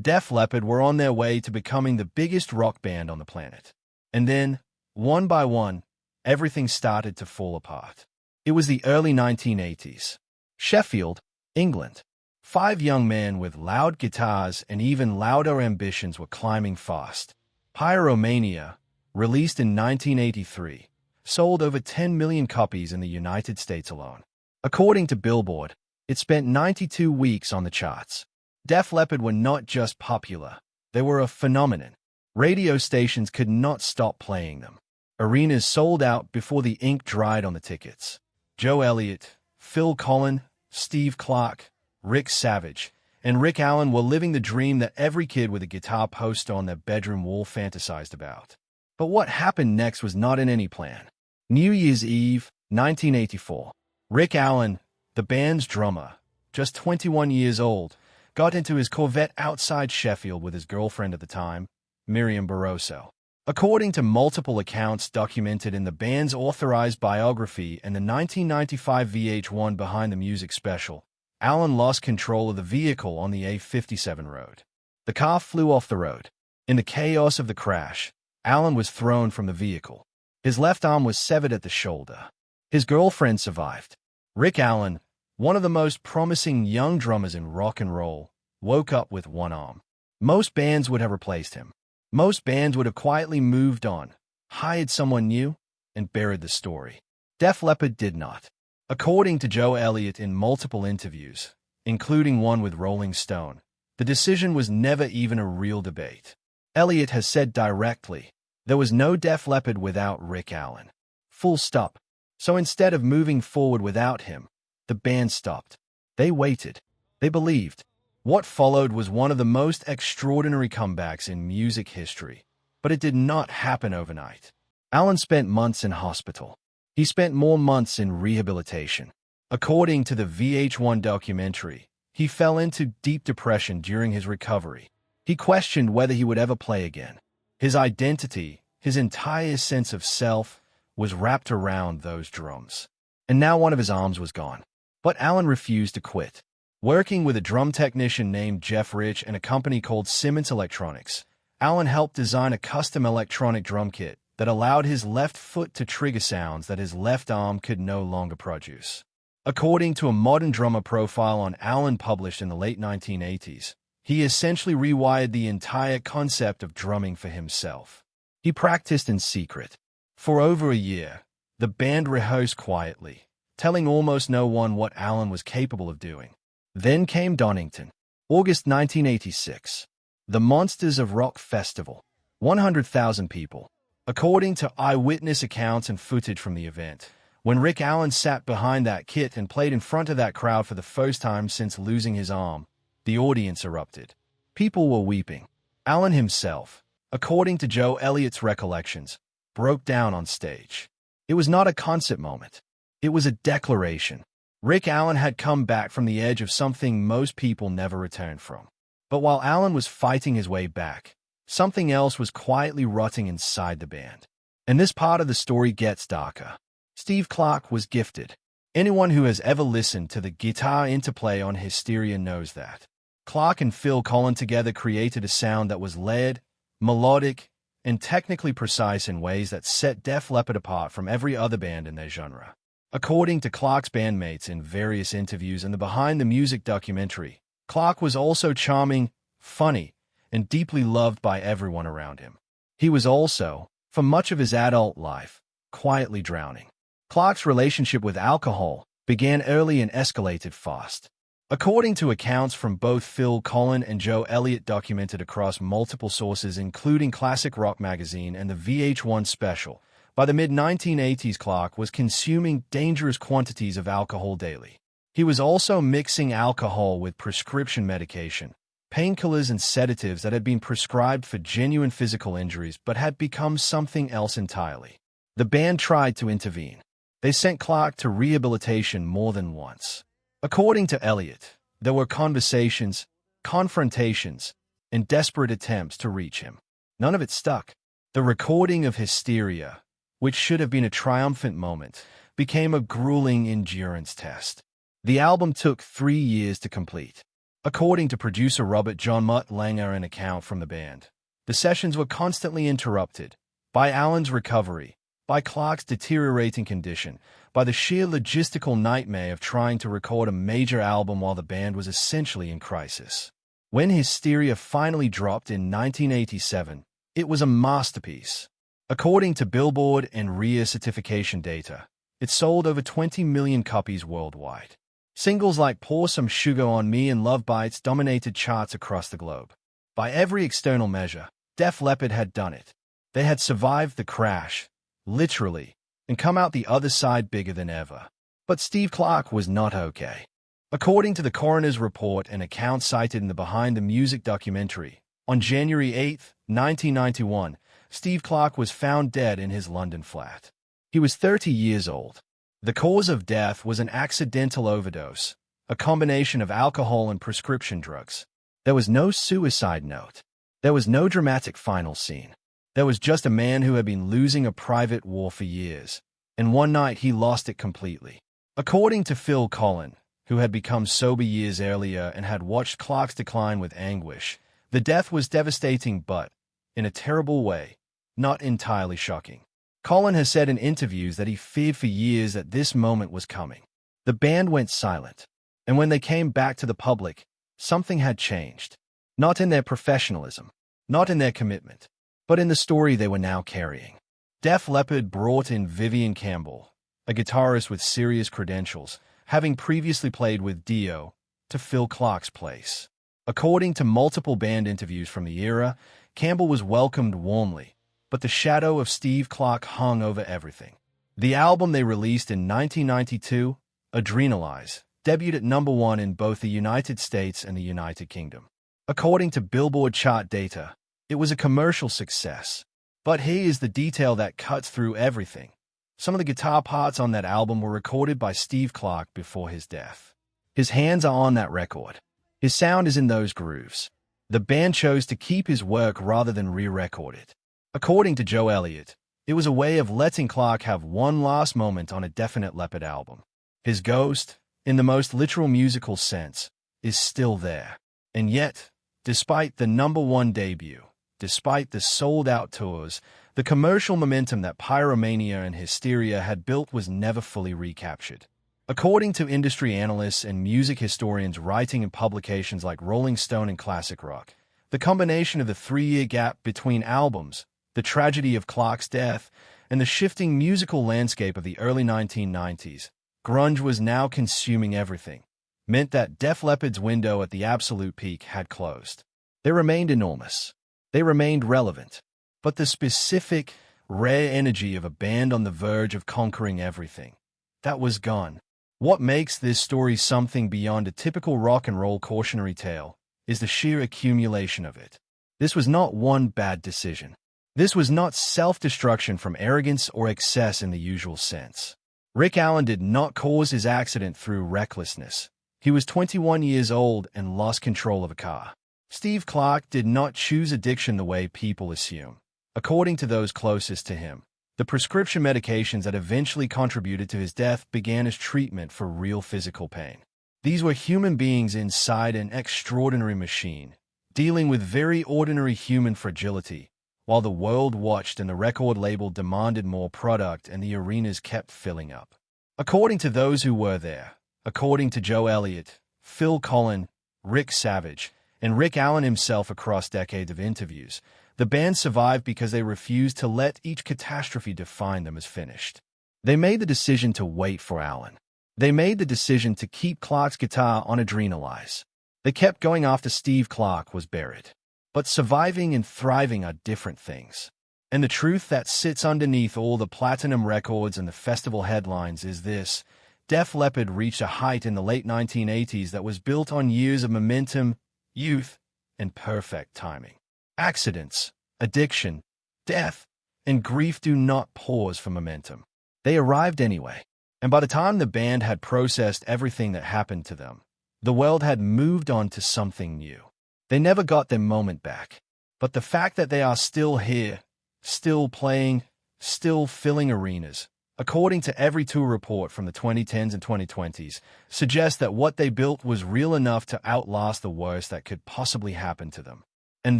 Def Leppard were on their way to becoming the biggest rock band on the planet. And then, one by one, everything started to fall apart. It was the early 1980s. Sheffield, England. 5 young men with loud guitars and even louder ambitions were climbing fast. Pyromania, released in 1983, sold over 10 million copies in the United States alone. According to Billboard, it spent 92 weeks on the charts. Def Leppard were not just popular, they were a phenomenon. Radio stations could not stop playing them. Arenas sold out before the ink dried on the tickets. Joe Elliott, Phil Collins, Steve Clark, Rick Savage, and Rick Allen were living the dream that every kid with a guitar poster on their bedroom wall fantasized about. But what happened next was not in any plan. New Year's Eve, 1984. Rick Allen, the band's drummer, just 21 years old, got into his Corvette outside Sheffield with his girlfriend at the time, Miriam Barroso. According to multiple accounts documented in the band's authorized biography and the 1995 VH1 Behind the Music special, Allen lost control of the vehicle on the A57 road. The car flew off the road. In the chaos of the crash, Allen was thrown from the vehicle. His left arm was severed at the shoulder. His girlfriend survived. Rick Allen, one of the most promising young drummers in rock and roll, woke up with one arm. Most bands would have replaced him. Most bands would have quietly moved on, hired someone new, and buried the story. Def Leppard did not. According to Joe Elliott in multiple interviews, including one with Rolling Stone, the decision was never even a real debate. Elliott has said directly, there was no Def Leppard without Rick Allen. Full stop. So instead of moving forward without him, the band stopped. They waited. They believed. What followed was one of the most extraordinary comebacks in music history, but it did not happen overnight. Allen spent months in hospital. He spent more months in rehabilitation. According to the VH1 documentary, he fell into deep depression during his recovery. He questioned whether he would ever play again. His identity, his entire sense of self, was wrapped around those drums. And now one of his arms was gone. But Allen refused to quit. Working with a drum technician named Jeff Rich and a company called Simmons Electronics, Allen helped design a custom electronic drum kit that allowed his left foot to trigger sounds that his left arm could no longer produce. According to a modern drummer profile on Allen published in the late 1980s, he essentially rewired the entire concept of drumming for himself. He practiced in secret. For over a year, the band rehearsed quietly, telling almost no one what Allen was capable of doing. Then came Donington, August 1986. The Monsters of Rock Festival. 100,000 people. According to eyewitness accounts and footage from the event, when Rick Allen sat behind that kit and played in front of that crowd for the first time since losing his arm, the audience erupted. People were weeping. Allen himself, according to Joe Elliott's recollections, broke down on stage. It was not a concert moment. It was a declaration. Rick Allen had come back from the edge of something most people never returned from. But while Allen was fighting his way back, something else was quietly rotting inside the band. And this part of the story gets darker. Steve Clark was gifted. Anyone who has ever listened to the guitar interplay on Hysteria knows that. Clark and Phil Collins together created a sound that was layered, melodic, and technically precise in ways that set Def Leppard apart from every other band in their genre. According to Clark's bandmates in various interviews and the Behind the Music documentary, Clark was also charming, funny, and deeply loved by everyone around him. He was also, for much of his adult life, quietly drowning. Clark's relationship with alcohol began early and escalated fast. According to accounts from both Phil Collins and Joe Elliott documented across multiple sources including Classic Rock Magazine and the VH1 special, by the mid-1980s Clark was consuming dangerous quantities of alcohol daily. He was also mixing alcohol with prescription medication, painkillers and sedatives that had been prescribed for genuine physical injuries but had become something else entirely. The band tried to intervene. They sent Clark to rehabilitation more than once. According to Elliott, there were conversations, confrontations, and desperate attempts to reach him. None of it stuck. The recording of Hysteria, which should have been a triumphant moment, became a grueling endurance test. The album took 3 years to complete. According to producer Robert John Mutt Langer, an account from the band, the sessions were constantly interrupted by Alan's recovery, by Clark's deteriorating condition, by the sheer logistical nightmare of trying to record a major album while the band was essentially in crisis. When Hysteria finally dropped in 1987, it was a masterpiece. According to Billboard and RIA certification data, it sold over 20 million copies worldwide. Singles like Pour Some Sugar on Me and Love Bites dominated charts across the globe. By every external measure, Def Leppard had done it. They had survived the crash, literally, and come out the other side bigger than ever. But Steve Clark was not okay. According to the coroner's report and account cited in the Behind the Music documentary, on January 8, 1991, Steve Clark was found dead in his London flat. He was 30 years old. The cause of death was an accidental overdose, a combination of alcohol and prescription drugs. There was no suicide note. There was no dramatic final scene. There was just a man who had been losing a private war for years, and one night he lost it completely. According to Phil Collen, who had become sober years earlier and had watched Clark's decline with anguish, the death was devastating but, in a terrible way, not entirely shocking. Collen has said in interviews that he feared for years that this moment was coming. The band went silent, and when they came back to the public, something had changed. Not in their professionalism, not in their commitment, but in the story they were now carrying. Def Leppard brought in Vivian Campbell, a guitarist with serious credentials, having previously played with Dio, to fill Clark's place. According to multiple band interviews from the era, Campbell was welcomed warmly, but the shadow of Steve Clark hung over everything. The album they released in 1992, Adrenalize, debuted at #1 in both the United States and the United Kingdom. According to Billboard chart data, it was a commercial success. But here is the detail that cuts through everything. Some of the guitar parts on that album were recorded by Steve Clark before his death. His hands are on that record. His sound is in those grooves. The band chose to keep his work rather than re-record it. According to Joe Elliott, it was a way of letting Clark have one last moment on a definite Leppard album. His ghost, in the most literal musical sense, is still there. And yet, despite the #1 debut, despite the sold-out tours, the commercial momentum that Pyromania and Hysteria had built was never fully recaptured. According to industry analysts and music historians writing in publications like Rolling Stone and Classic Rock, the combination of the 3-year gap between albums, the tragedy of Clark's death, and the shifting musical landscape of the early 1990s, grunge was now consuming everything, meant that Def Leppard's window at the absolute peak had closed. They remained enormous. They remained relevant. But the specific, rare energy of a band on the verge of conquering everything, that was gone. What makes this story something beyond a typical rock and roll cautionary tale is the sheer accumulation of it. This was not one bad decision. This was not self-destruction from arrogance or excess in the usual sense. Rick Allen did not cause his accident through recklessness. He was 21 years old and lost control of a car. Steve Clark did not choose addiction the way people assume. According to those closest to him, the prescription medications that eventually contributed to his death began as treatment for real physical pain. These were human beings inside an extraordinary machine, dealing with very ordinary human fragility, while the world watched and the record label demanded more product and the arenas kept filling up. According to those who were there, according to Joe Elliott, Phil Collen, Rick Savage, and Rick Allen himself across decades of interviews, the band survived because they refused to let each catastrophe define them as finished. They made the decision to wait for Allen. They made the decision to keep Clark's guitar on Adrenalize. They kept going after Steve Clark was buried. But surviving and thriving are different things. And the truth that sits underneath all the platinum records and the festival headlines is this: Def Leppard reached a height in the late 1980s that was built on years of momentum, youth, and perfect timing. Accidents, addiction, death, and grief do not pause for momentum. They arrived anyway. And by the time the band had processed everything that happened to them, the world had moved on to something new. They never got their moment back. But the fact that they are still here, still playing, still filling arenas, according to every tour report from the 2010s and 2020s, suggests that what they built was real enough to outlast the worst that could possibly happen to them. And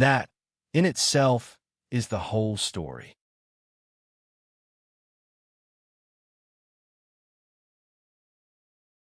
that, in itself, is the whole story.